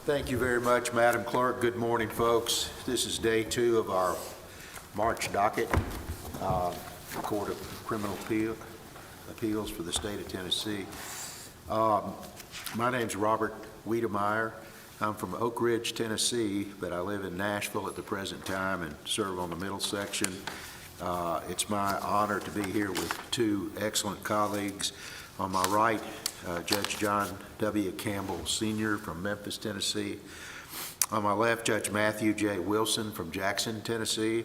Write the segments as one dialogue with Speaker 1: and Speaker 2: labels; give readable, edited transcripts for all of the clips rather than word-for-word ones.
Speaker 1: Thank you very much, Madam Clerk. Good morning, folks. This is day 2 of our March docket, Court of Criminal Appeals for the state of Tennessee. My name's Robert Wiedemeyer. I'm from Oak Ridge, Tennessee, but I live in Nashville at the present time and serve on the middle section. It's my honor to be here with 2 excellent colleagues. On my right, Judge John W. Campbell, Sr. from Memphis, Tennessee. On my left, Judge Matthew J. Wilson from Jackson, Tennessee.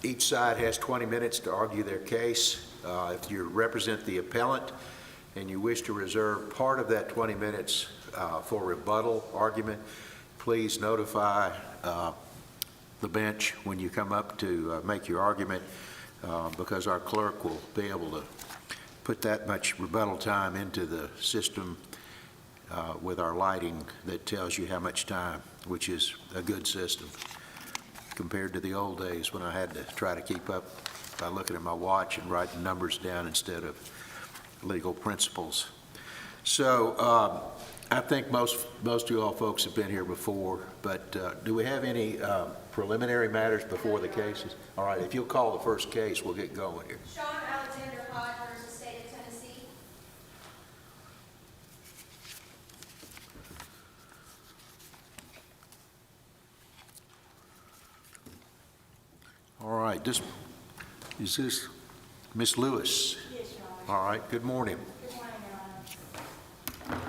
Speaker 1: Each side has 20 minutes to argue their case. If you represent the appellant and you wish to reserve part of that 20 minutes for rebuttal argument, please notify the bench when you come up to make your argument, because our clerk will be able to put that much rebuttal time into the system with our lighting that tells you how much time, which is a good system compared to the old days when I had to try to keep up by looking at my watch and writing numbers down instead of legal principles. So I think most of you all folks have been here before, but do we have any preliminary matters before the cases? All right, if you'll call the first case, we'll get going here.
Speaker 2: Shaun Hodge versus State of Tennessee.
Speaker 1: All right, is this Miss Lewis?
Speaker 2: Yes, Your Honor.
Speaker 1: All right, good morning.
Speaker 2: Good morning, Your Honor.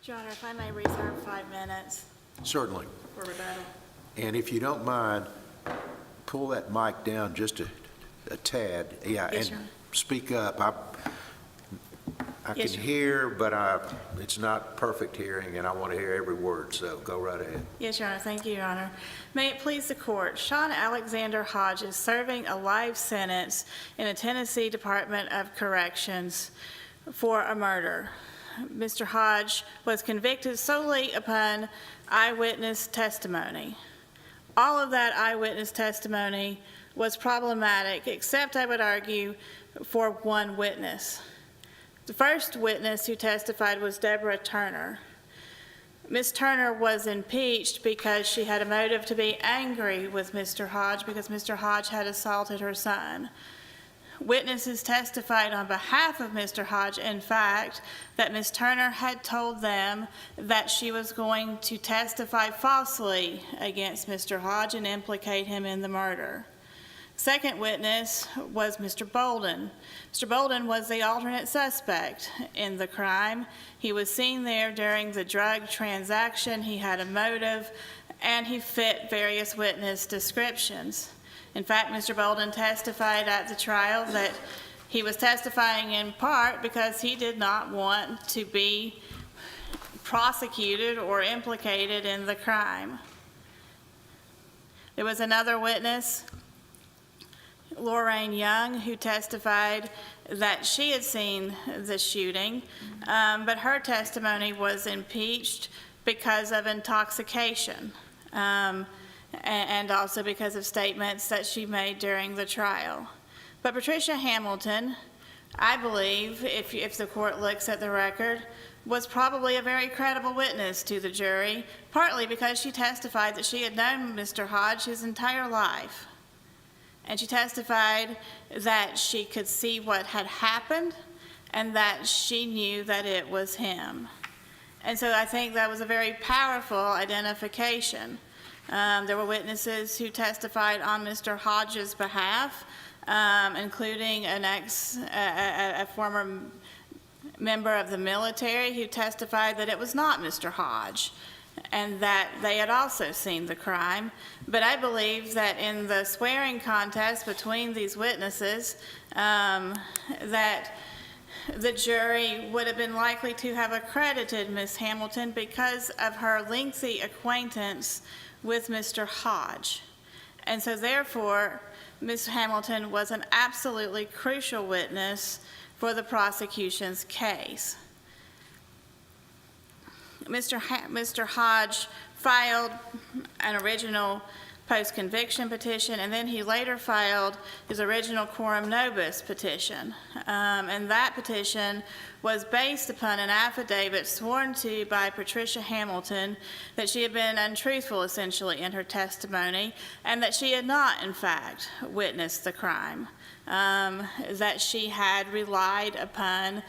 Speaker 2: Your Honor, if I may reserve 5 minutes
Speaker 1: Certainly.
Speaker 2: for rebuttal.
Speaker 1: And if you don't mind, pull that mic down just a tad. Yeah,
Speaker 2: Yes,
Speaker 1: and
Speaker 2: Your Honor.
Speaker 1: speak up. I can
Speaker 2: Yes, Your Honor.
Speaker 1: hear, but it's not perfect hearing, and I want to hear every word, so go right ahead.
Speaker 2: Yes, Your Honor. Thank you, Your Honor. May it please the Court, Shaun Alexander Hodge is serving a life sentence in the Tennessee Department of Corrections for a murder. Mr. Hodge was convicted solely upon eyewitness testimony. All of that eyewitness testimony was problematic, except, I would argue, for one witness. The first witness who testified was Deborah Turner. Ms. Turner was impeached because she had a motive to be angry with Mr. Hodge because Mr. Hodge had assaulted her son. Witnesses testified on behalf of Mr. Hodge, in fact, that Ms. Turner had told them that she was going to testify falsely against Mr. Hodge and implicate him in the murder. Second witness was Mr. Bolden. Mr. Bolden was the alternate suspect in the crime. He was seen there during the drug transaction. He had a motive, and he fit various witness descriptions. In fact, Mr. Bolden testified at the trial that he was testifying in part because he did not want to be prosecuted or implicated in the crime. There was another witness, Lorraine Young, who testified that she had seen the shooting, but her testimony was impeached because of intoxication. And also because of statements that she made during the trial. But Patricia Hamilton, I believe, if the court looks at the record, was probably a very credible witness to the jury, partly because she testified that she had known Mr. Hodge his entire life. And she testified that she could see what had happened and that she knew that it was him. And so I think that was a very powerful identification. There were witnesses who testified on Mr. Hodge's behalf, including a former member of the military who testified that it was not Mr. Hodge and that they had also seen the crime. But I believe that in the swearing contest between these witnesses, that the jury would have been likely to have accredited Ms. Hamilton because of her lengthy acquaintance with Mr. Hodge. And so therefore, Ms. Hamilton was an absolutely crucial witness for the prosecution's case. Mr. Hodge filed an original post-conviction petition, and then he later filed his original quorum nobis petition. And that petition was based upon an affidavit sworn to by Patricia Hamilton that she had been untruthful, essentially, in her testimony, and that she had not, in fact, witnessed the crime, that she had relied upon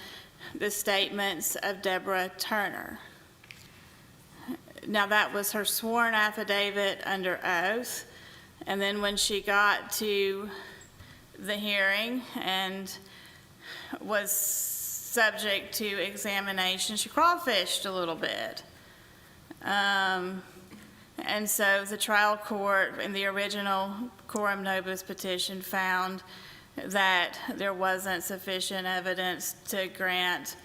Speaker 2: the statements of Deborah Turner. Now, that was her sworn affidavit under oath, and then when she got to the hearing and was subject to examination, she crawfished a little bit. And so the trial court in the original quorum nobis petition found that there wasn't sufficient evidence to grant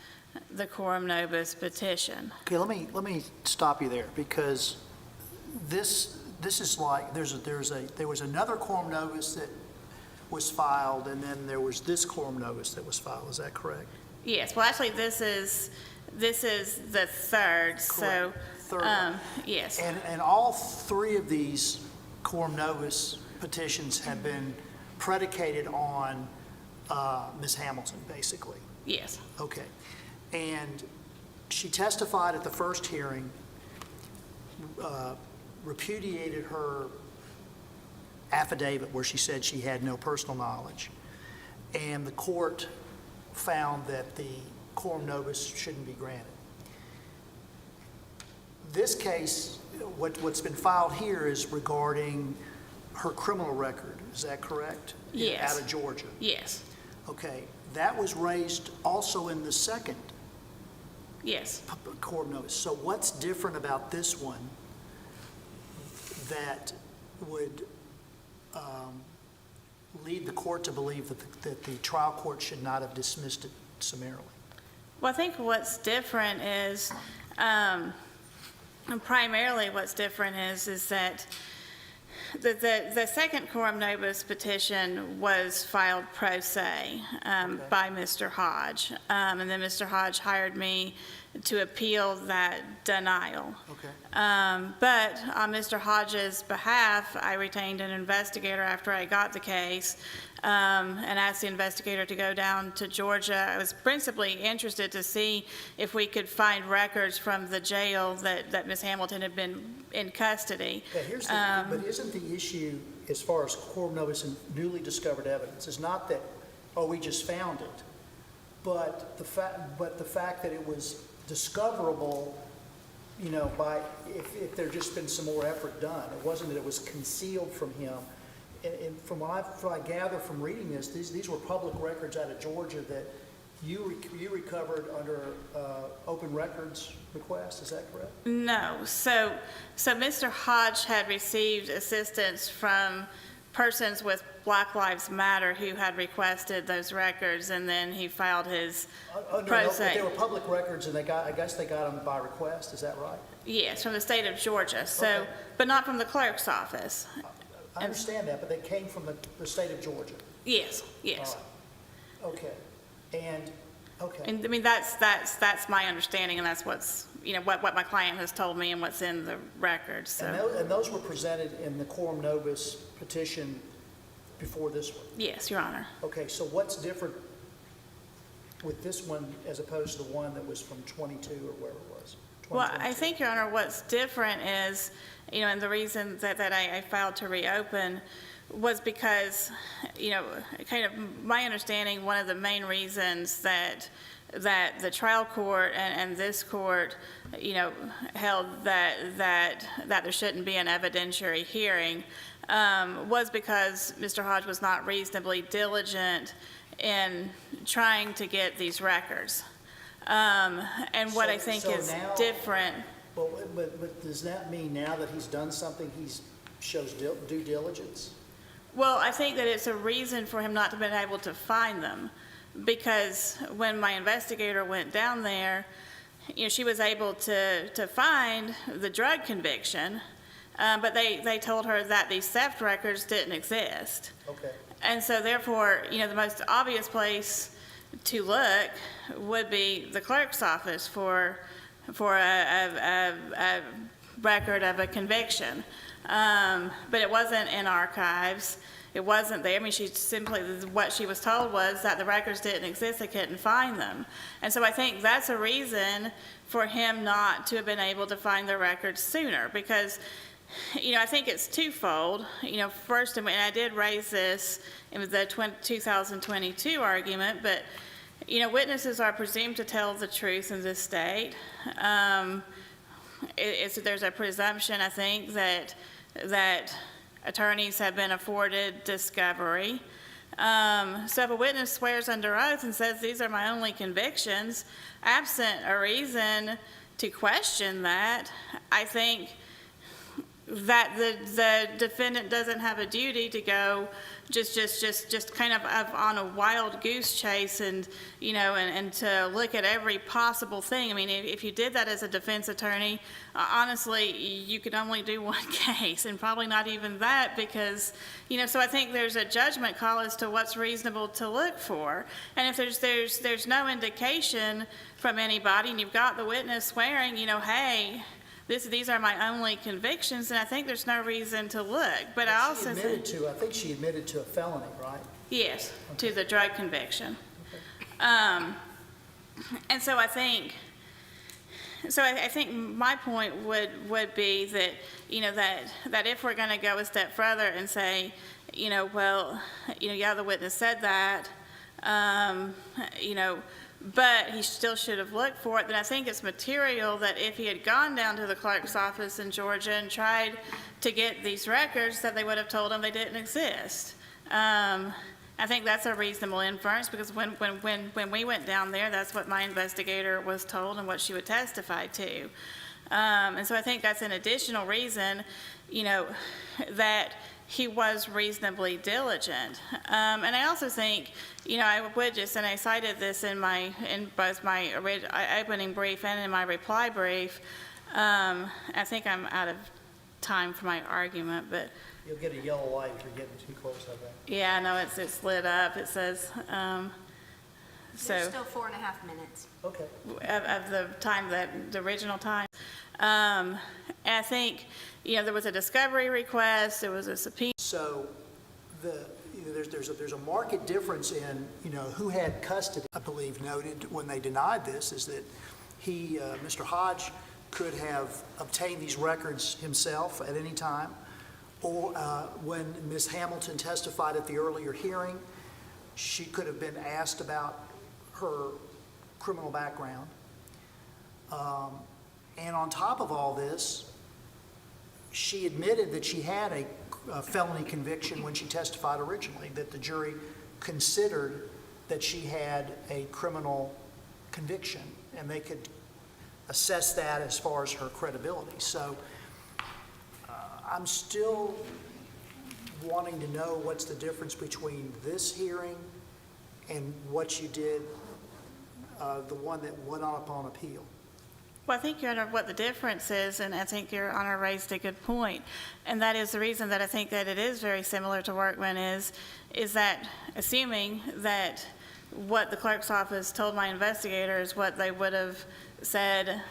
Speaker 2: the quorum nobis petition.
Speaker 3: Okay, let me stop you there, because this is like, there was another quorum nobis that was filed, and then there was this quorum nobis that was filed. Is that correct?
Speaker 2: Yes, well, actually, this is the third, so,
Speaker 3: Third one.
Speaker 2: yes.
Speaker 3: And all three of these quorum nobis petitions have been predicated on Ms. Hamilton, basically.
Speaker 2: Yes.
Speaker 3: Okay. And she testified at the first hearing, repudiated her affidavit where she said she had no personal knowledge, and the court found that the quorum nobis shouldn't be granted. This case, what's been filed here is regarding her criminal record. Is that correct?
Speaker 2: Yes.
Speaker 3: Out of Georgia.
Speaker 2: Yes.
Speaker 3: Okay. That was raised also in the second
Speaker 2: Yes.
Speaker 3: quorum nobis. So what's different about this one that would lead the court to believe that the trial court should not have dismissed it summarily?
Speaker 2: Well, I think what's different is, primarily what's different is that the second quorum nobis petition was filed pro se by Mr. Hodge. And then Mr. Hodge hired me to appeal that denial.
Speaker 3: Okay.
Speaker 2: But on Mr. Hodge's behalf, I retained an investigator after I got the case and asked the investigator to go down to Georgia. I was principally interested to see if we could find records from the jail that Ms. Hamilton had been in custody.
Speaker 3: Yeah, here's the, but isn't the issue as far as quorum nobis and newly discovered evidence is not that, oh, we just found it, but the fact that it was discoverable, you know, by if there'd just been some more effort done. It wasn't that it was concealed from him. And from what I gather from reading this, these were public records out of Georgia that you recovered under open records request. Is that correct?
Speaker 2: No. So Mr. Hodge had received assistance from persons with Black Lives Matter who had requested those records, and then he filed his pro
Speaker 3: But
Speaker 2: se.
Speaker 3: they were public records, and I guess they got them by request. Is that right?
Speaker 2: Yes, from the state of Georgia. So,
Speaker 3: Okay.
Speaker 2: but not from the clerk's office.
Speaker 3: I understand that, but they came from the state of Georgia.
Speaker 2: Yes, yes.
Speaker 3: All right. Okay. And, okay.
Speaker 2: And I mean, that's my understanding, and that's what's, you know, what my client has told me and what's in the records, so.
Speaker 3: And those were presented in the quorum nobis petition before this one?
Speaker 2: Yes, Your Honor.
Speaker 3: Okay, so what's different with this one as opposed to the one that was from 22 or where it was?
Speaker 2: Well,
Speaker 3: 2022?
Speaker 2: I think, Your Honor, what's different is, you know, and the reason that I filed to reopen was because, you know, kind of my understanding, one of the main reasons that the trial court and this court, you know, held that there shouldn't be an evidentiary hearing was because Mr. Hodge was not reasonably diligent in trying to get these records. And what I think
Speaker 3: So
Speaker 2: is
Speaker 3: now-
Speaker 2: different.
Speaker 3: Well, but does that mean now that he's done something, he shows due diligence?
Speaker 2: Well, I think that it's a reason for him not to have been able to find them, because when my investigator went down there, you know, she was able to find the drug conviction, but they told her that these theft records didn't exist.
Speaker 3: Okay.
Speaker 2: And so therefore, you know, the most obvious place to look would be the clerk's office for for a record of a conviction. But it wasn't in archives. It wasn't there. I mean, she simply, what she was told was that the records didn't exist, they couldn't find them. And so I think that's a reason for him not to have been able to find the records sooner, because, I think it's twofold. First, and I did raise this in the 2022 argument, but, witnesses are presumed to tell the truth in this state. There's a presumption, I think, that attorneys have been afforded discovery. So if a witness swears under oath and says, these are my only convictions, absent a reason to question that, I think that the defendant doesn't have a duty to go just kind of on a wild goose chase and to look at every possible thing. I mean, if you did that as a defense attorney, honestly, you could only do one case, and probably not even that, because, so I think there's a judgment call as to what's reasonable to look for. And if there's no indication from anybody, and you've got the witness swearing, hey, these are my only convictions, and I think there's no reason to look. But I also think
Speaker 3: she admitted to a felony, right?
Speaker 2: Yes, to the drug conviction. And so I think my point would be that, that if we're going to go a step further and say, the witness said that, but he still should have looked for it, then I think it's material that if he had gone down to the clerk's office in Georgia and tried to get these records, that they would have told him they didn't exist. I think that's a reasonable inference, because when we went down there, that's what my investigator was told and what she would testify to. And so I think that's an additional reason, that he was reasonably diligent. And I also think, I would just, and I cited this in both my opening brief and in my reply brief. I think I'm out of time for my argument, but.
Speaker 3: You'll get a yellow light if you're getting too close, I think.
Speaker 2: Yeah, I know it's lit up. It says,
Speaker 4: There's still 4.5 minutes.
Speaker 3: Okay.
Speaker 2: of the time, the original time. And I think, there was a discovery request, there was a subpoena.
Speaker 3: So there's a marked difference in, who had custody. I believe noted when they denied this is that Mr. Hodge could have obtained these records himself at any time, or when Ms. Hamilton testified at the earlier hearing, she could have been asked about her criminal background. And on top of all this, she admitted that she had a felony conviction when she testified originally, that the jury considered that she had a criminal conviction, and they could assess that as far as her credibility. So I'm still wanting to know what's the difference between this hearing and what you did, the one that went on upon appeal.
Speaker 2: Well, I think, Your Honor, what the difference is, and I think Your Honor raised a good point, and that is the reason that I think that it is very similar to Workman is that assuming that what the clerk's office told my investigator is what they would have said,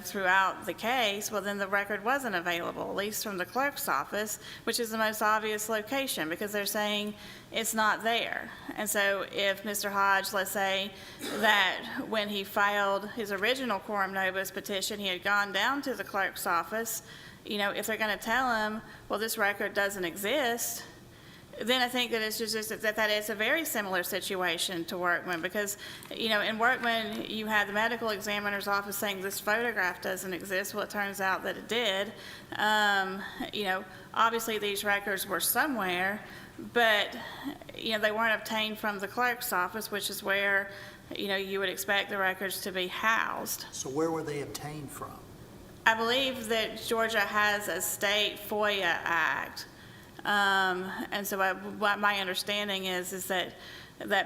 Speaker 2: throughout the case, well, then the record wasn't available, at least from the clerk's office, which is the most obvious location, because they're saying it's not there. And so if Mr. Hodge, let's say that when he filed his original quorum nobis petition, he had gone down to the clerk's office, if they're going to tell him, well, this record doesn't exist, then I think that it's just that it's a very similar situation to Workman, because, in Workman, you had the medical examiner's office saying this photograph doesn't exist. Well, it turns out that it did. Obviously these records were somewhere, but, they weren't obtained from the clerk's office, which is where, you would expect the records to be housed.
Speaker 3: So where were they obtained from?
Speaker 2: I believe that Georgia has a state FOIA act. And so what my understanding is that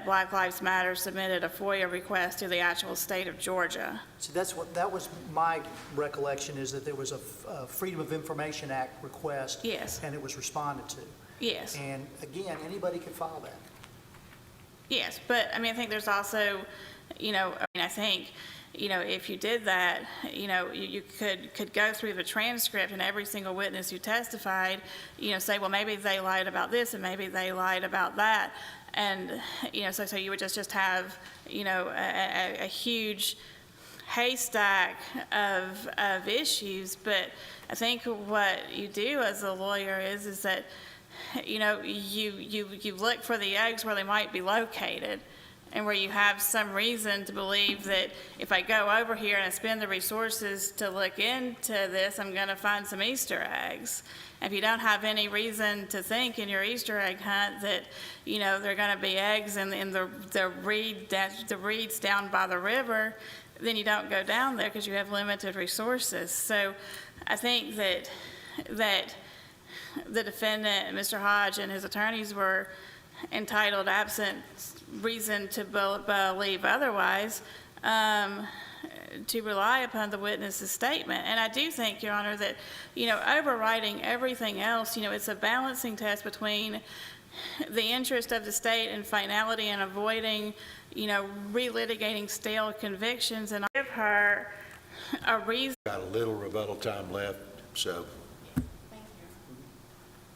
Speaker 2: Black Lives Matter submitted a FOIA request to the actual state of Georgia.
Speaker 3: So that was my recollection, is that there was a Freedom of Information Act request.
Speaker 2: Yes.
Speaker 3: And it was responded to.
Speaker 2: Yes.
Speaker 3: And again, anybody could file that.
Speaker 2: Yes, but I mean, I think there's also, I think, if you did that, you could go through the transcript and every single witness who testified, say, well, maybe they lied about this and maybe they lied about that. And, so you would just have, a huge haystack of issues. But I think what you do as a lawyer is that, you look for the eggs where they might be located and where you have some reason to believe that if I go over here and I spend the resources to look into this, I'm going to find some Easter eggs. If you don't have any reason to think in your Easter egg hunt that, there are going to be eggs in the reeds down by the river, then you don't go down there because you have limited resources. So I think that the defendant, Mr. Hodge, and his attorneys were entitled, absent reason to believe otherwise, to rely upon the witness's statement. And I do think, Your Honor, that, overriding everything else, it's a balancing test between the interest of the state in finality and avoiding, relitigating stale convictions, and give her a reason.
Speaker 1: Got a little rebuttal time left, so.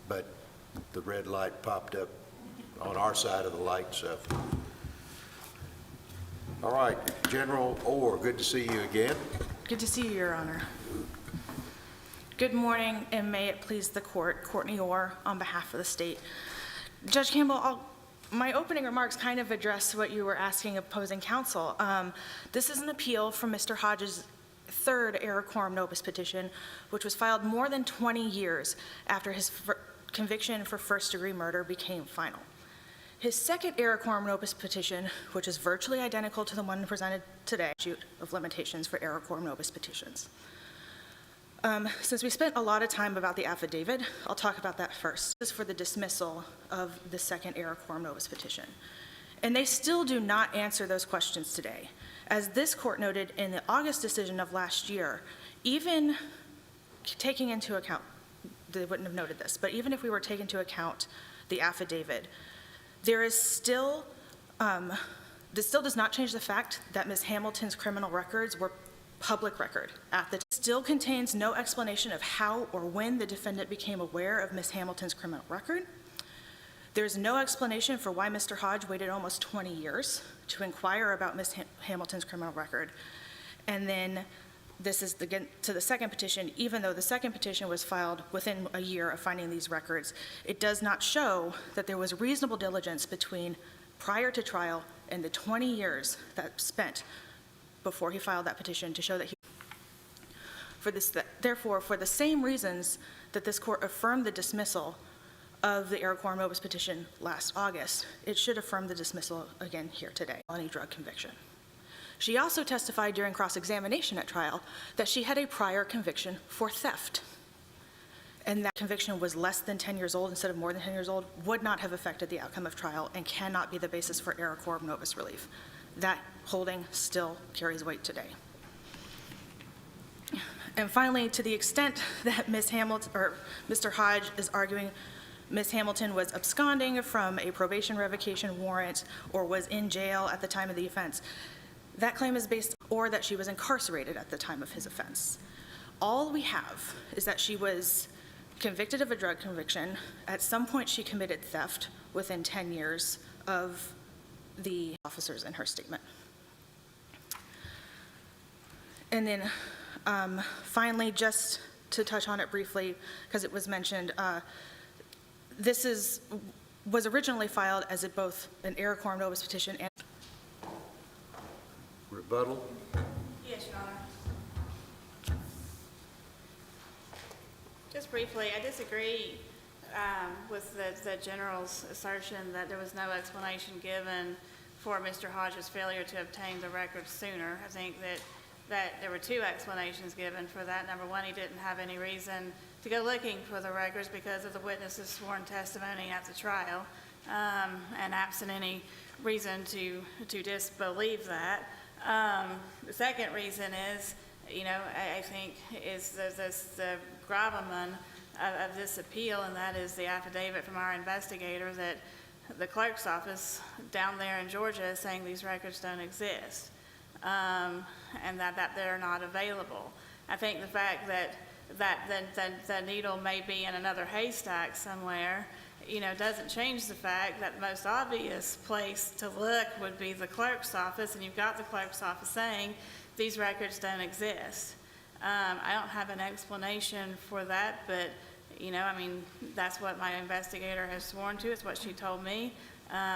Speaker 1: But the red light popped up on our side of the light, so. All right, General Orr, good to see you again.
Speaker 5: Good to see you, Your Honor. Good morning, and may it please the court. Courtney Orr on behalf of the state. Judge Campbell, my opening remarks kind of address what you were asking opposing counsel. This is an appeal from Mr. Hodge's third error quorum nobis petition, which was filed more than 20 years after his conviction for first-degree murder became final. His second error quorum nobis petition, which is virtually identical to the one presented today, statute of limitations for error quorum nobis petitions. Since we spent a lot of time about the affidavit, I'll talk about that first. This is for the dismissal of the second error quorum nobis petition. And they still do not answer those questions today. As this court noted in the August decision of last year, even taking into account, they wouldn't have noted this, but even if we were taking into account the affidavit, there is still, this still does not change the fact that Ms. Hamilton's criminal records were public record at the time. Still contains no explanation of how or when the defendant became aware of Ms. Hamilton's criminal record. There's no explanation for why Mr. Hodge waited almost 20 years to inquire about Ms. Hamilton's criminal record. And then this is to the second petition. Even though the second petition was filed within a year of finding these records, it does not show that there was reasonable diligence between prior to trial and the 20 years that spent before he filed that petition to show that he, therefore, for the same reasons that this court affirmed the dismissal of the error quorum nobis petition last August, it should affirm the dismissal again here today on a drug conviction. She also testified during cross-examination at trial that she had a prior conviction for theft, and that conviction was less than 10 years old instead of more than 10 years old, would not have affected the outcome of trial and cannot be the basis for error quorum nobis relief. That holding still carries weight today. And finally, to the extent that Ms. Hamilton, or Mr. Hodge is arguing Ms. Hamilton was absconding from a probation revocation warrant or was in jail at the time of the offense, that claim is based, or that she was incarcerated at the time of his offense. All we have is that she was convicted of a drug conviction. At some point, she committed theft within 10 years of the officers in her statement. And then finally, just to touch on it briefly, because it was mentioned, this was originally filed as both an error quorum nobis petition and
Speaker 1: Rebuttal?
Speaker 2: Yes, Your Honor. Just briefly, I disagree with the general's assertion that there was no explanation given for Mr. Hodge's failure to obtain the records sooner. I think that there were two explanations given for that. Number one, he didn't have any reason to go looking for the records because of the witness's sworn testimony at the trial, and absent any reason to disbelieve that. The second reason is, I think is the gravamen of this appeal, and that is the affidavit from our investigator that the clerk's office down there in Georgia is saying these records don't exist, and that they're not available. I think the fact that the needle may be in another haystack somewhere, doesn't change the fact that the most obvious place to look would be the clerk's office, and you've got the clerk's office saying these records don't exist. I don't have an explanation for that, but, that's what my investigator has sworn to. It's what she told me.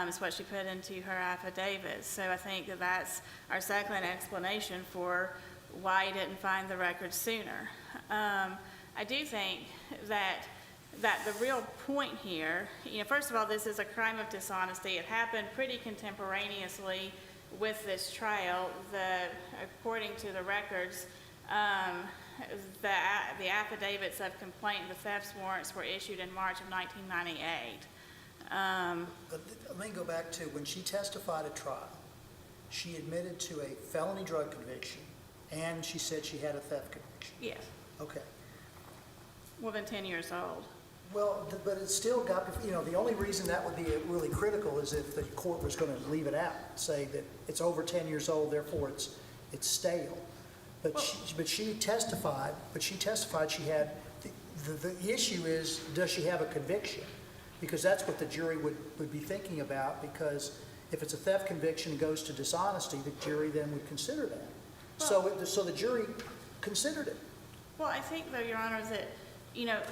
Speaker 2: It's what she put into her affidavit. So I think that's our second explanation for why he didn't find the records sooner. I do think that the real point here, first of all, this is a crime of dishonesty. It happened pretty contemporaneously with this trial. According to the records, the affidavits of complaint and the theft warrants were issued in March of 1998.
Speaker 3: But let me go back to when she testified at trial, she admitted to a felony drug conviction, and she said she had a theft conviction.
Speaker 2: Yes,
Speaker 3: Okay.
Speaker 2: more than 10 years old.
Speaker 3: Well, but it's still got, the only reason that would be really critical is if the court was going to leave it out, say that it's over 10 years old, therefore it's stale. But she testified she had, the issue is, does she have a conviction? Because that's what the jury would be thinking about, because if it's a theft conviction and goes to dishonesty, the jury then would consider that. So the jury considered it.
Speaker 2: Well, I think, though, Your Honor, that,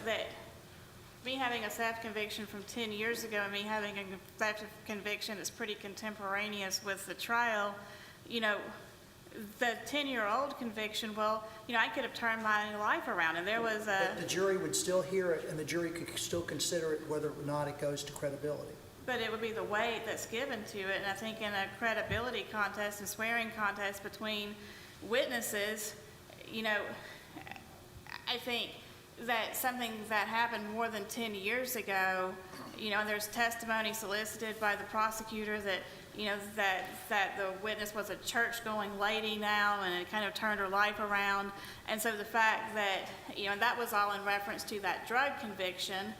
Speaker 2: that me having a theft conviction from 10 years ago and me having a theft conviction that's pretty contemporaneous with the trial, the 10-year-old conviction, well, I could have turned my life around, and there was a...
Speaker 3: But the jury would still hear it, and the jury could still consider it whether or not it goes to credibility.
Speaker 2: But it would be the weight that's given to it, and I think in a credibility contest and swearing contest between witnesses, I think that something that happened more than 10 years ago, and there's testimony solicited by the prosecutor that, that the witness was a church-going lady now, and it kind of turned her life around. And so the fact that, and that was all in reference to that drug conviction.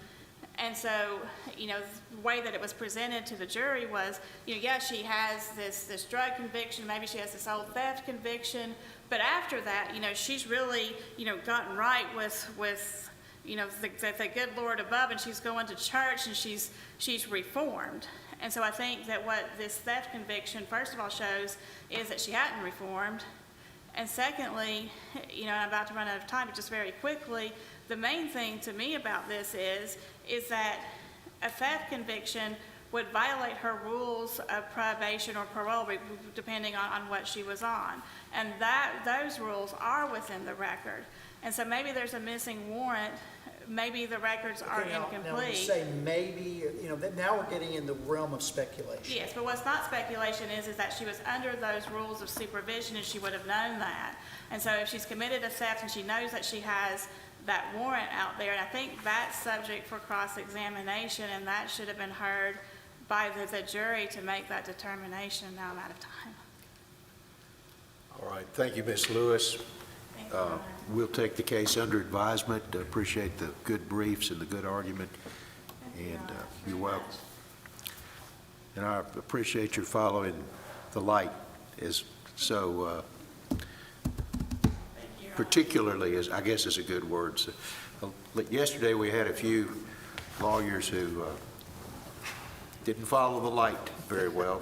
Speaker 2: And so, the way that it was presented to the jury was, yeah, she has this drug conviction, maybe she has this old theft conviction, but after that, she's really, gotten right with the good Lord above, and she's going to church, and she's reformed. And so I think that what this theft conviction, first of all, shows is that she hadn't reformed. And secondly, I'm about to run out of time, but just very quickly, the main thing to me about this is that a theft conviction would violate her rules of probation or parole, depending on what she was on. And those rules are within the record. And so maybe there's a missing warrant, maybe the records are incomplete.
Speaker 3: Now, when you say maybe, that now we're getting in the realm of speculation.
Speaker 2: Yes, but what's not speculation is that she was under those rules of supervision, and she would have known that. And so if she's committed a theft and she knows that she has that warrant out there, and I think that's subject for cross-examination, and that should have been heard by the jury to make that determination. Now I'm out of time.
Speaker 1: All right, thank you, Ms. Lewis.
Speaker 2: Thank you, Your Honor.
Speaker 1: We'll take the case under advisement. Appreciate the good briefs and the good argument, and you're welcome. And I appreciate your following the light, as so particularly, as I guess is a good word. So, yesterday we had a few lawyers who didn't follow the light very well.